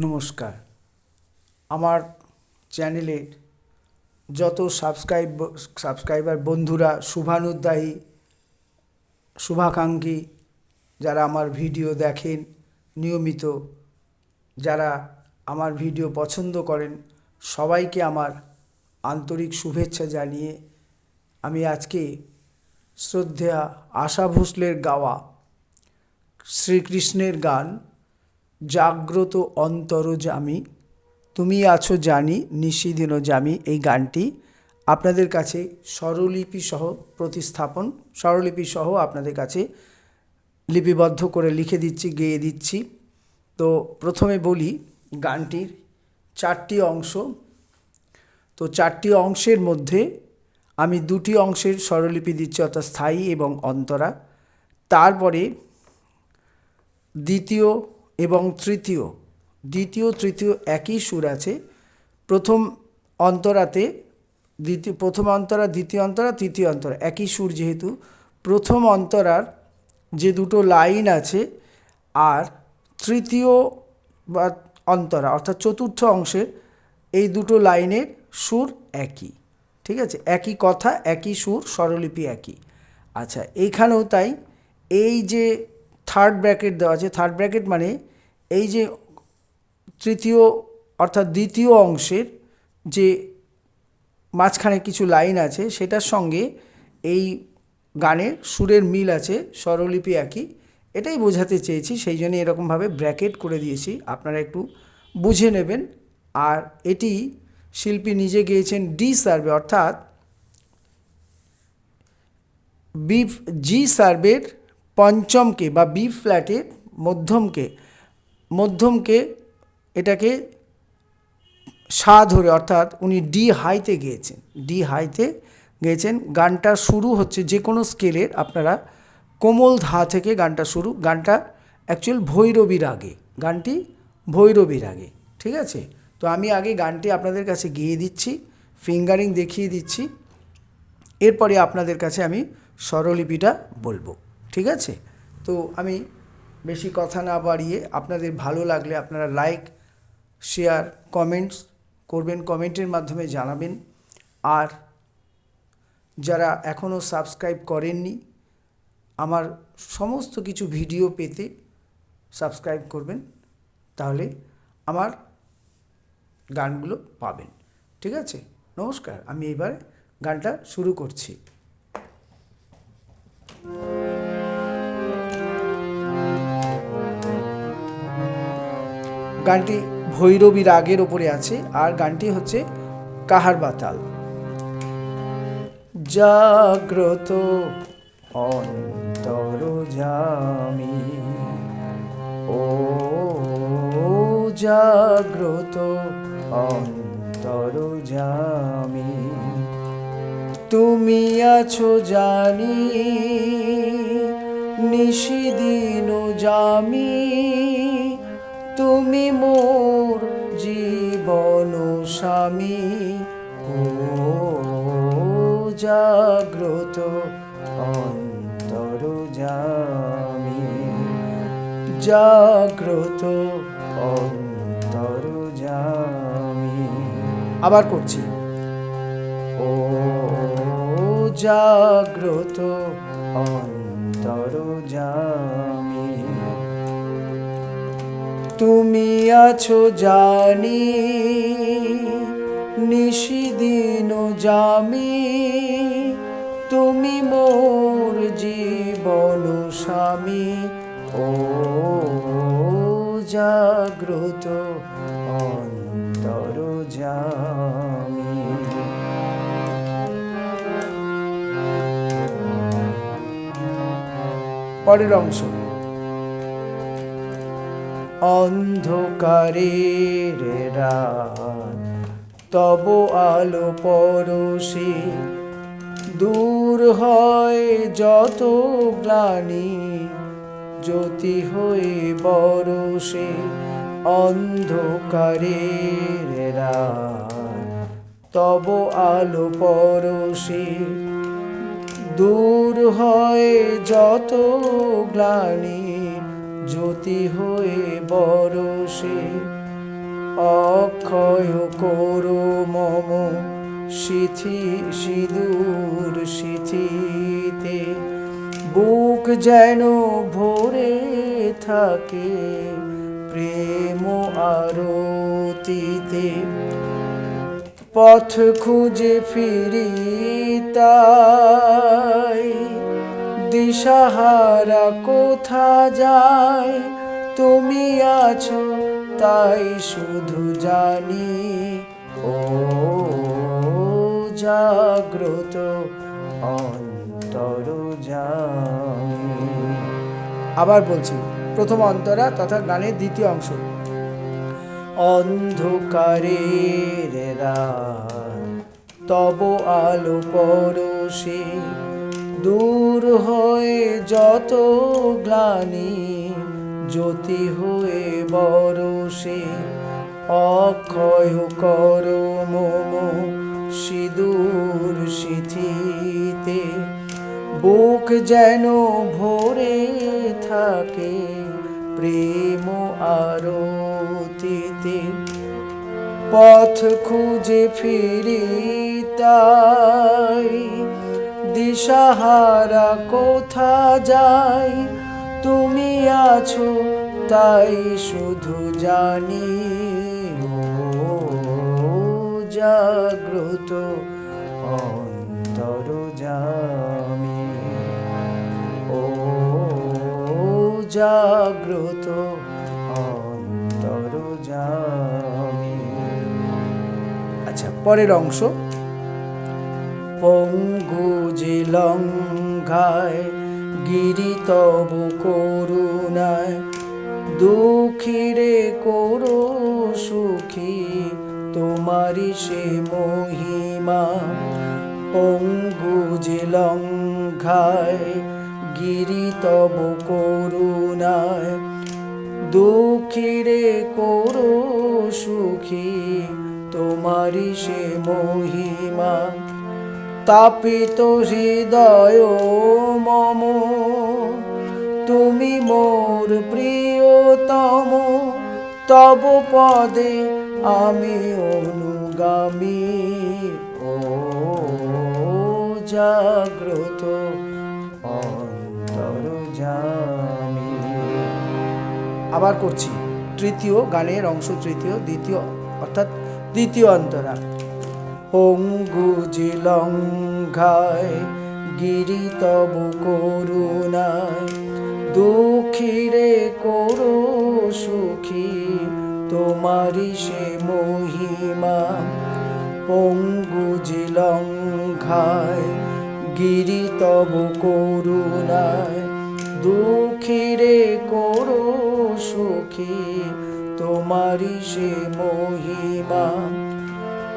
নমস্কার। আমার চ্যানেলের যত সাবস্ক্রাইবার বন্ধুরা, শুভানুদ্দায়ী, শুভাকাঙ্ক্ষী, যারা আমার ভিডিও দেখেন নিয়মিত, যারা আমার ভিডিও পছন্দ করেন, সবাইকে আমার আন্তরিক শুভেচ্ছা জানিয়ে আমি আজকে শ্রদ্ধেয়া আশা ভোসলের গাওয়া শ্রীকৃষ্ণের গান জাগ্রত অন্তরজামী তুমি আছো জানি নিশিদিন জামি, এই গানটি আপনাদের কাছে স্বরলিপি সহ আপনাদের কাছে লিপিবদ্ধ করে লিখে দিচ্ছি, গেয়ে দিচ্ছি। তো প্রথমে বলি গানটির চারটি অংশ। তো চারটি অংশের মধ্যে আমি দুটি অংশের স্বরলিপি দিচ্ছি, অর্থাৎ স্থায়ী এবং অন্তরা। তারপরে দ্বিতীয় এবং তৃতীয় একই সুর আছে। প্রথম অন্তরাতে প্রথম অন্তরা, দ্বিতীয় অন্তরা, তৃতীয় অন্তরা একই সুর, যেহেতু প্রথম অন্তরার যে দুটো লাইন আছে আর তৃতীয় বা অন্তরা অর্থাৎ চতুর্থ অংশের এই দুটো লাইনের সুর একই, ঠিক আছে? একই কথা, একই সুর, স্বরলিপি একই। আচ্ছা, এইখানেও তাই। এই যে থার্ড ব্র্যাকেট দেওয়া আছে, থার্ড ব্র্যাকেট মানে এই যে তৃতীয় অর্থাৎ দ্বিতীয় অংশের যে মাঝখানে কিছু লাইন আছে, সেটার সঙ্গে এই গানের সুরের মিল আছে, স্বরলিপি একই, এটাই বোঝাতে চেয়েছি, সেই জন্য এরকমভাবে ব্র্যাকেট করে দিয়েছি, আপনারা একটু বুঝে নেবেন। আর এটি শিল্পী নিজে গেয়েছেন ডি সার্ভে, অর্থাৎ জি সার্ভের পঞ্চমকে বা বি ফ্ল্যাটের মধ্যমকে এটাকে সা ধরে, অর্থাৎ উনি ডি হাইতে গেয়েছেন। গানটা শুরু হচ্ছে যে কোনো স্কেলের, আপনারা কোমল ধা থেকে গানটা শুরু। গানটা অ্যাকচুয়াল গানটি ভৈরবী রাগে, ঠিক আছে? তো আমি আগে গানটি আপনাদের কাছে গেয়ে দিচ্ছি, ফিঙ্গারিং দেখিয়ে দিচ্ছি, এরপরে আপনাদের কাছে আমি স্বরলিপিটা বলবো, ঠিক আছে? তো আমি বেশি কথা না বাড়িয়ে, আপনাদের ভালো লাগলে আপনারা লাইক, শেয়ার, কমেন্টস করবেন, কমেন্টের মাধ্যমে জানাবেন। আর যারা এখনও সাবস্ক্রাইব করেননি, আমার সমস্ত কিছু ভিডিও পেতে সাবস্ক্রাইব করবেন, তাহলে আমার গানগুলো পাবেন, ঠিক আছে? নমস্কার, আমি এবার গানটা শুরু করছি। গানটি ভৈরবী রাগের ওপরে আছে, আর গানটি হচ্ছে কাহার বাতাল। জাগ্রত অন্তরজামী, ও জাগ্রত অন্তরজামী, তুমি আছো জানি নিশিদিন জামি, তুমি মোর জীবন স্বামী, ও জাগ্রত অন্তরজামী, জাগ্রত অন্তরজামী। আবার করছি, ও জাগ্রত অন্তরজামী, তুমি আছো জানি নিশিদিন জামি, তুমি মোর জীবন স্বামী, ও জাগ্রত অন্তরজামী। পরের অংশ, অন্ধকারের রাত তব আলো পরশে, দূর হয় যত গ্লানি জ্যোতি হয়ে বরষে, অন্ধকারের রাত তব আলো পরশে, দূর হয় যত গ্লানি জ্যোতি হয়ে বরষে, অক্ষয় করো মম সিঁদুর সিঁথিতে, বুক যেন ভরে থাকে প্রেম আরতিতে। পথ খুঁজে ফিরি তাই, দিশাহারা কোথা যায়, তুমি আছো তাই শুধু জানি। ও জাগ্রত অন্তর্যামী। আবার বলছি, প্রথম অন্তরা তথা গানের দ্বিতীয় অংশ। অন্ধকারের রাত তব আলো পরশে, দূর হয়ে যত গ্লানি জ্যোতি হয়ে বরষে। অক্ষয় করো মম সিঁদুর সিঁথিতে, বুক যেন ভরে থাকে প্রেম আরতিতে। পথ খুঁজে ফিরি তাই, দিশাহারা কোথা যাই, তুমি আছো তাই শুধু জানি। ও জাগ্রত অন্তর্যামী, ও জাগ্রত অন্তর্যামী। আচ্ছা, পরের অংশ। পঙ্গু যে লঙ্ঘায় গিরি তব করুণায়, দুঃখীরে করো সুখী তোমারি সে মহিমা। পঙ্গু যে লঙ্ঘায় গিরি তব করুণায়, দুঃখীরে করো সুখী তোমারি সে মহিমা। তাপিত হৃদয় মম তুমি মোর প্রিয়তম, তব পদে আমি অনুগামী। ও জাগ্রত অন্তর্যামী। আবার করছি, তৃতীয় গানের অংশ, তৃতীয় দ্বিতীয় অর্থাৎ দ্বিতীয় অন্তরা। পঙ্গু যে লঙ্ঘায় গিরি তব করুণায়, দুঃখীরে করো সুখী তোমারি সে মহিমা। পঙ্গু যে লঙ্ঘায় গিরি তব করুণায়, দুঃখীরে করো সুখী তোমারি সে মহিমা।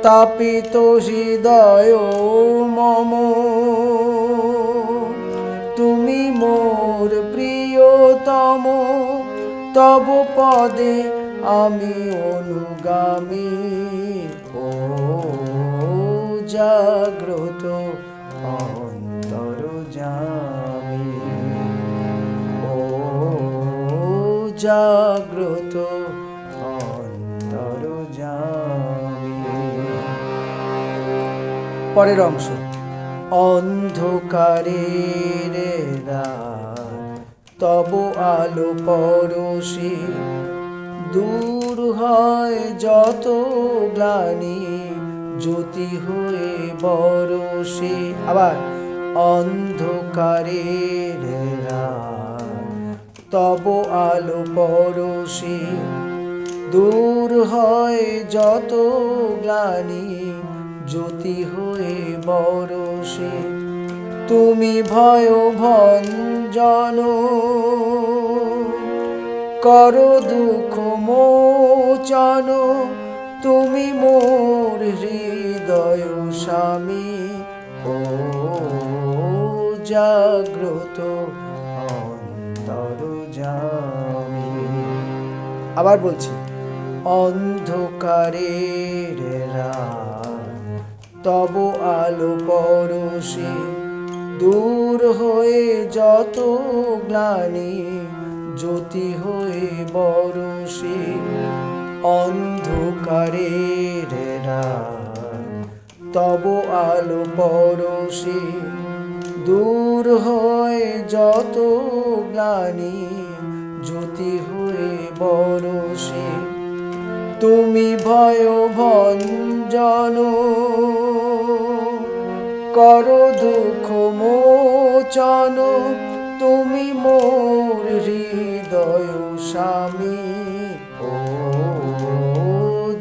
তাপিত হৃদয় মম তুমি মোর প্রিয়তম, তব পদে আমি অনুগামী। ও জাগ্রত অন্তর্যামী, ও জাগ্রত অন্তর্যামী। পরের অংশ। অন্ধকারের রাত তব আলো পরশে, দূর হয় যত গ্লানি জ্যোতি হয়ে বরষে। আবার অন্ধকারের রাত তব আলো পরশে, দূর হয় যত গ্লানি জ্যোতি হয়ে বরষে। তুমি ভয় ভঞ্জন করো দুঃখ মোচন, তুমি মোর হৃদয় স্বামী। ও জাগ্রত অন্তর্যামী। আবার বলছি, অন্ধকারের রাত তব আলো পরশে, দূর হয়ে যত গ্লানি জ্যোতি হয়ে বরষে। অন্ধকারের রাত তব আলো পরশে, দূর হয়ে যত গ্লানি জ্যোতি হয়ে বরষে। তুমি ভয় ভঞ্জন করো দুঃখ মোচন, তুমি মোর হৃদয় স্বামী। ও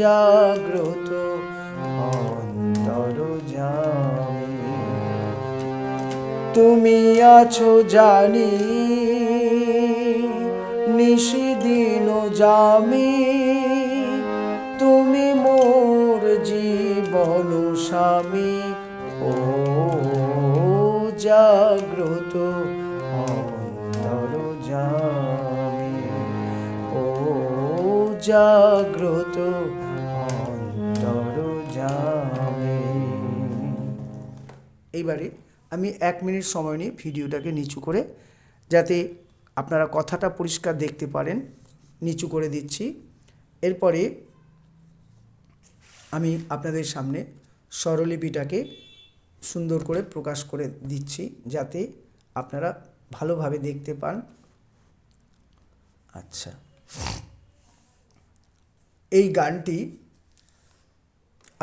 জাগ্রত অন্তর্যামী, তুমি আছো জানি নিশিদিন জামি, তুমি মোর জীবন স্বামী। ও জাগ্রত অন্তর্যামী, ও জাগ্রত অন্তর্যামী। এইবারে আমি 1 মিনিট সময় নিয়ে ভিডিওটাকে নিচু করে, যাতে আপনারা কথাটা পরিষ্কার দেখতে পারেন, নিচু করে দিচ্ছি। এরপরে আমি আপনাদের সামনে স্বরলিপিটাকে সুন্দর করে প্রকাশ করে দিচ্ছি, যাতে আপনারা ভালোভাবে দেখতে পান। আচ্ছা, এই গানটি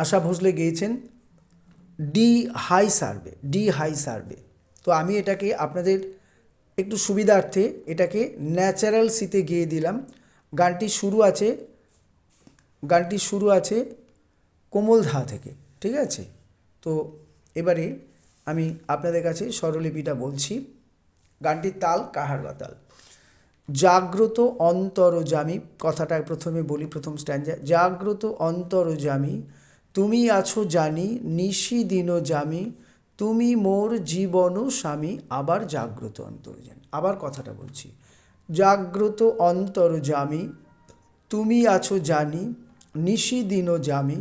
আশা ভোসলে গেয়েছেন ডি হাই সার্ভে। তো আমি এটাকে আপনাদের একটু সুবিধার্থে এটাকে ন্যাচারাল সিতে গেয়ে দিলাম। গানটি শুরু আছে কোমল ধা থেকে, ঠিক আছে? তো এবারে আমি আপনাদের কাছে স্বরলিপিটা বলছি। গানটির তাল কাহারবা তাল। জাগ্রত অন্তর্যামী, কথাটা প্রথমে বলি, প্রথম স্ট্যান্জা। জাগ্রত অন্তর্যামী, তুমি আছো জানি নিশিদিন জামি, তুমি মোর জীবন স্বামী। আবার জাগ্রত অন্তর্যামী, আবার কথাটা বলছি। জাগ্রত অন্তর্যামী, তুমি আছো জানি নিশিদিন জামি,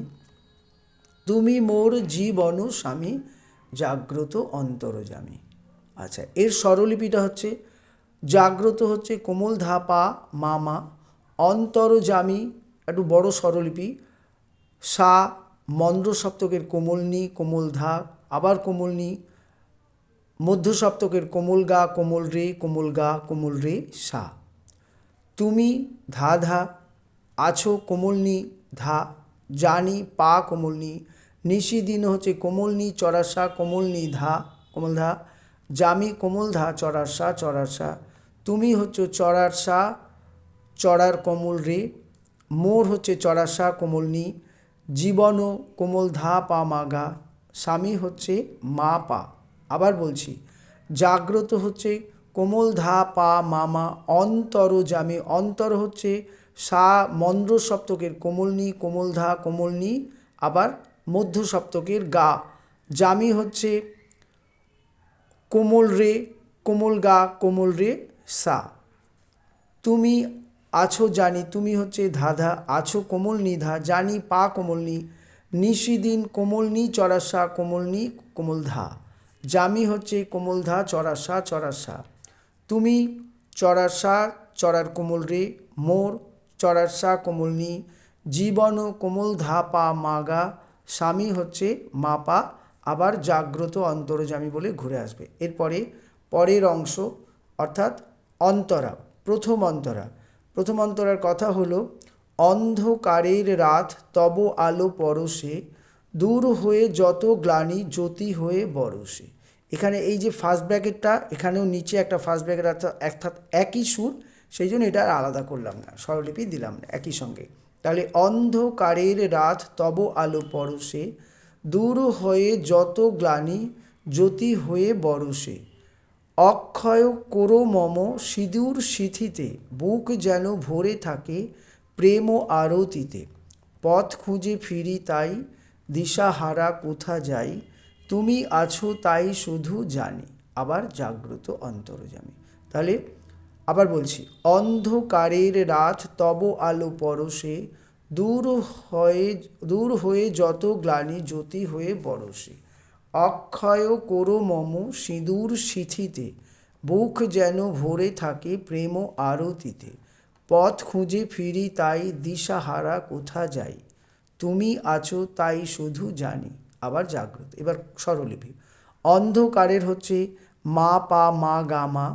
তুমি মোর জীবন স্বামী। জাগ্রত অন্তর্যামী। আচ্ছা, এর স্বরলিপিটা হচ্ছে, জাগ্রত হচ্ছে কোমল ধা পা মা, অন্তর্যামী একটু বড় স্বরলিপি, সা মন্দ্র সপ্তকের কোমল নি কোমল ধা, আবার কোমল নি, মধ্য সপ্তকের কোমল গা কোমল রে কোমল গা কোমল রে সা। তুমি ধা ধা, আছো কোমল নি ধা, জানি পা কোমল নি, নিশিদিন হচ্ছে কোমল নি চড়ার সা কোমল নি ধা কোমল ধা, জামি কোমল ধা চড়ার সা, তুমি হচ্ছে চড়ার সা চড়ার কোমল রে, মোর হচ্ছে চড়ার সা কোমল নি, জীবন কোমল ধা পা মা গা, স্বামী হচ্ছে মা পা। আবার বলছি, জাগ্রত হচ্ছে কোমল ধা পা মামা, অন্তর্যামী, অন্তর হচ্ছে সা মন্দ্র সপ্তকের কোমল নি কোমল ধা কোমল নি, আবার মধ্য সপ্তকের গা, জামি হচ্ছে কোমল রে কোমল গা কোমল রে সা। তুমি আছো জানি, তুমি হচ্ছে ধাধা, আছো কোমল নি ধা, জানি পা কোমল নি, নিশিদিন কোমল নি চড়াসা কোমল নি কোমল ধা, জামি হচ্ছে কোমল ধা চড়াসা। তুমি চড়াসা চড়ার কোমল রে, মোর চড়াসা কোমল নি, জীবন কোমল ধা পা মাগা, স্বামী হচ্ছে মা পা। আবার জাগ্রত অন্তর্যামী বলে ঘুরে আসবে। এরপরে পরের অংশ, অর্থাৎ অন্তরা, প্রথম অন্তরার কথা হলো, অন্ধকারের রাত তব আলো পরশে, দূর হয়ে যত গ্লানি জ্যোতি হয়ে বরষে। এখানে এই যে ফার্স্ট ব্র্যাকেটটা, এখানেও নিচে একটা ফার্স্ট ব্র্যাকেট, অর্থাৎ একই সুর, সেই জন্য এটা আলাদা করলাম না, স্বরলিপি দিলাম না, একই সঙ্গে। তাহলে অন্ধকারের রাত তব আলো পরশে, দূর হয়ে যত গ্লানি জ্যোতি হয়ে বরষে, অক্ষয় করো মম সিঁদুর সিথিতে, বুক যেন ভরে থাকে প্রেম আরতিতে, পথ খুঁজে ফিরি তাই দিশাহারা কোথা যাই, তুমি আছো তাই শুধু জানি। আবার জাগ্রত অন্তর্যামী। তাহলে আবার বলছি, অন্ধকারের রাত তব আলো পরশে, দূর হয়ে যত গ্লানি জ্যোতি হয়ে বরষে, অক্ষয় করো মম সিঁদুর সিথিতে, বুক যেন ভরে থাকে প্রেম আরতিতে, পথ খুঁজে ফিরি তাই দিশাহারা কোথা যাই, তুমি আছো তাই শুধু জানি। আবার জাগ্রত। এবার স্বরলিপি। অন্ধকারের হচ্ছে মা পা মা গা মা,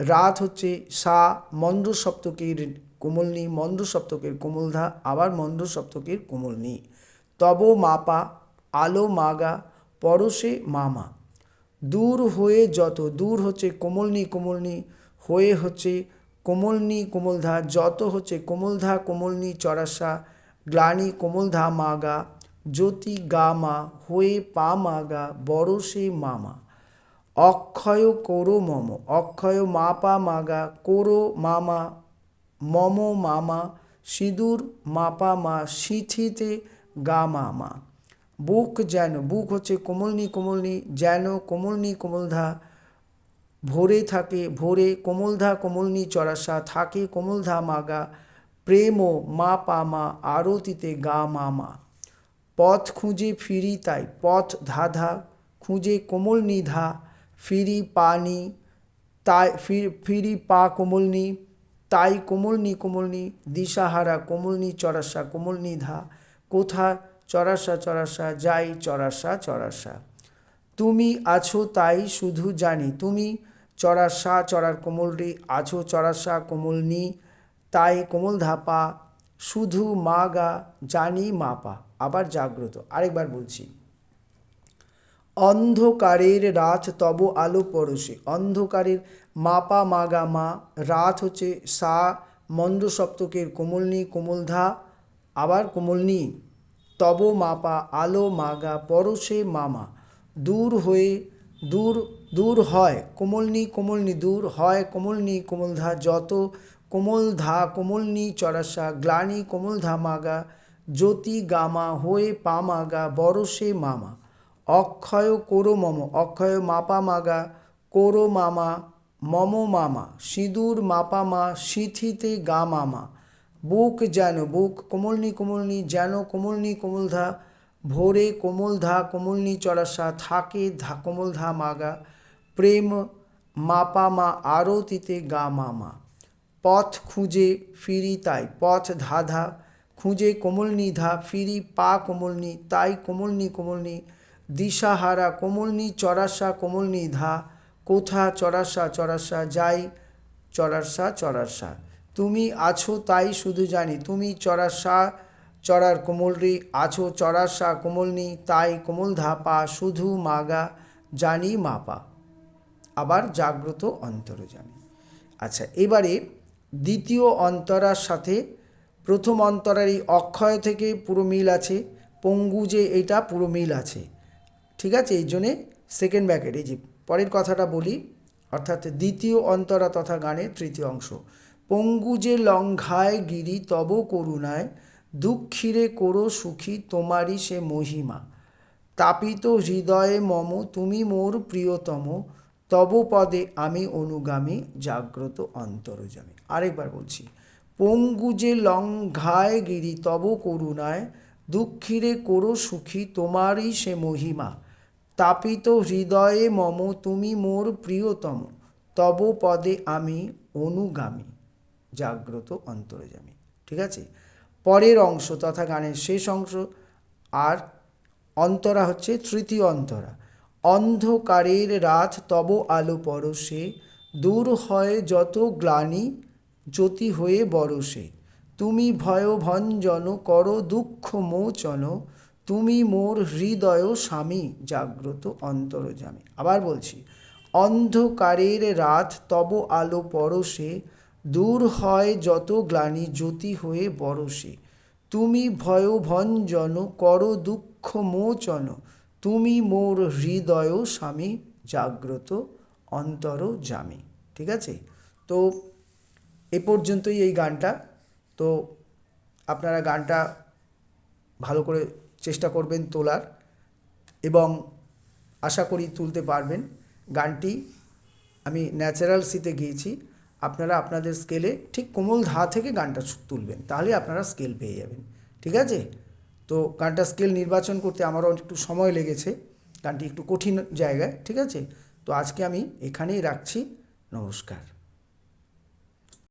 রাত হচ্ছে সা মন্দ্র সপ্তকের কোমলনি, মন্দ্র সপ্তকের কোমলধা, আবার মন্দ্র সপ্তকের কোমলনি। তব মাপা আলো মাগা পরশে মামা, দূর হয়ে যত, দূর হচ্ছে কোমলনি কোমলনি, হয়ে হচ্ছে কোমলনি কোমলধা, যত হচ্ছে কোমলধা কোমলনি চড়াসা, গ্লানি কোমলধা মাগা, জ্যোতি গা মা, হয়ে পা মাগা বরসে মামা। অক্ষয় কোরো মম, অক্ষয় মা পা মাগা কোরো মামা, মম মামা, সিঁদুর মাপা মা, সিঁথিতে গা মামা। বুক যেন, বুক হচ্ছে কোমলনি কোমলনি, যেন কোমলনি কোমলধা, ভোরে থাকে ভোরে কোমলধা কোমলনি চড়াসা, থাকে কোমলধা মাগা, প্রেম মা পা মা, আরতিতে গা মামা। পথ খুঁজে ফিরি তাই, পথ ধাধা খুঁজে কোমলনি ধা, ফিরি পানি তাই, ফিরি পা কোমলনি তাই কোমলনি কোমলনি, দিশাহারা কোমলনি চড়াসা কোমলনি ধা, কোথা চড়াসা চড়াসা যাই চড়াসা চড়াসা। তুমি আছো তাই শুধু জানি, তুমি চড়াসা চড়ার কোমলরি, আছো চড়াসা কোমলনি তাই কোমল ধাপা, শুধু মা গা জানি মাপা। আবার জাগ্রত। আরেকবার বলছি। অন্ধকারের রাত তব আলো পরশে, অন্ধকারের মাপা মাগা মা, রাত হচ্ছে সা মন্দ্র সপ্তকের কোমলনি কোমলধা, আবার কোমলনি, তব মাপা আলো মাগা পরশে মামা। দূর হয়ে, দূর দূর হয় কোমলনি কোমলনি, দূর হয় কোমলনি কোমলধা, যত কোমলধা কোমলনি চড়াসা, গ্লানি কোমলধা মাগা, জ্যোতি গামা, হয়ে পা মাগা বরসে মামা। অক্ষয় কোরো মম, অক্ষয় মাপা মাগা কোরো মামা, মম মামা, সিঁদুর মাপা মা, সিঁথিতে গা মামা। বুক যেন, বুক কোমলনি কোমলনি, যেন কোমলনি কোমলধা, ভোরে কোমলধা কোমলনি চড়াসা, থাকে কোমলধা মাগা, প্রেম মাপা মা, আরতিতে গা মামা। পথ খুঁজে ফিরি তাই, পথ ধাধা খুঁজে কোমলনি ধা, ফিরি পা কোমলনি তাই কোমলনি কোমলনি, দিশাহারা কোমলনি চড়াসা কোমলনি ধা, কোথা চড়াসা চড়াসা যাই চড়াসা চড়াসা। তুমি আছো তাই শুধু জানি, তুমি চড়াসা চড়ার কোমলরি, আছো চড়াসা কোমলনি তাই কোমল ধাপা, শুধু মাগা জানি মাপা। আবার জাগ্রত অন্তর্যামী। আচ্ছা, এবারে দ্বিতীয় অন্তরার সাথে প্রথম অন্তরার এই অক্ষয় থেকে পুরো মিল আছে, পঙ্গু যে এটা পুরো মিল আছে, ঠিক আছে। এই জন্যে সেকেন্ড ব্র্যাকেট। এই যে পরের কথাটা বলি, অর্থাৎ দ্বিতীয় অন্তরা তথা গানের তৃতীয় অংশ। পঙ্গু যে লঙ্ঘায় গিরি তব করুণায়, দুঃখিরে করো সুখী তোমারই সে মহিমা, তাপিত হৃদয়ে মম তুমি মোর প্রিয়তম, তব পদে আমি অনুগামী জাগ্রত অন্তর্যামী। আরেকবার বলছি। পঙ্গু যে লঙ্ঘায় গিরি তব করুণায়, দুঃখিরে করো সুখী তোমারই সে মহিমা, তাপিত হৃদয়ে মম তুমি মোর প্রিয়তম, তব পদে আমি অনুগামী জাগ্রত অন্তর্যামী। ঠিক আছে। পরের অংশ তথা গানের শেষ অংশ আর অন্তরা হচ্ছে তৃতীয় অন্তরা। অন্ধকারের রাত তব আলো পরশে, দূর হয় যত গ্লানি জ্যোতি হয়ে বরসে, তুমি ভয় ভঞ্জন করো দুঃখ মোচন, তুমি মোর হৃদয় স্বামী জাগ্রত অন্তর্যামী। আবার বলছি। অন্ধকারের রাত তব আলো পরশে, দূর হয় যত গ্লানি জ্যোতি হয়ে বরসে, তুমি ভয় ভঞ্জন করো দুঃখ মোচন, তুমি মোর হৃদয় স্বামী জাগ্রত অন্তর্যামী। ঠিক আছে। তো এ পর্যন্তই এই গানটা। তো আপনারা গানটা ভালো করে চেষ্টা করবেন তোলার, এবং আশা করি তুলতে পারবেন। গানটি আমি ন্যাচারাল সিতে গিয়েছি, আপনারা আপনাদের স্কেলে ঠিক কোমল ধা থেকে গানটা তুলবেন, তাহলে আপনারা স্কেল পেয়ে যাবেন। ঠিক আছে। তো গানটা স্কেল নির্বাচন করতে আমারও একটু সময় লেগেছে, গানটি একটু কঠিন জায়গায়। ঠিক আছে। তো আজকে আমি এখানেই রাখছি। নমস্কার।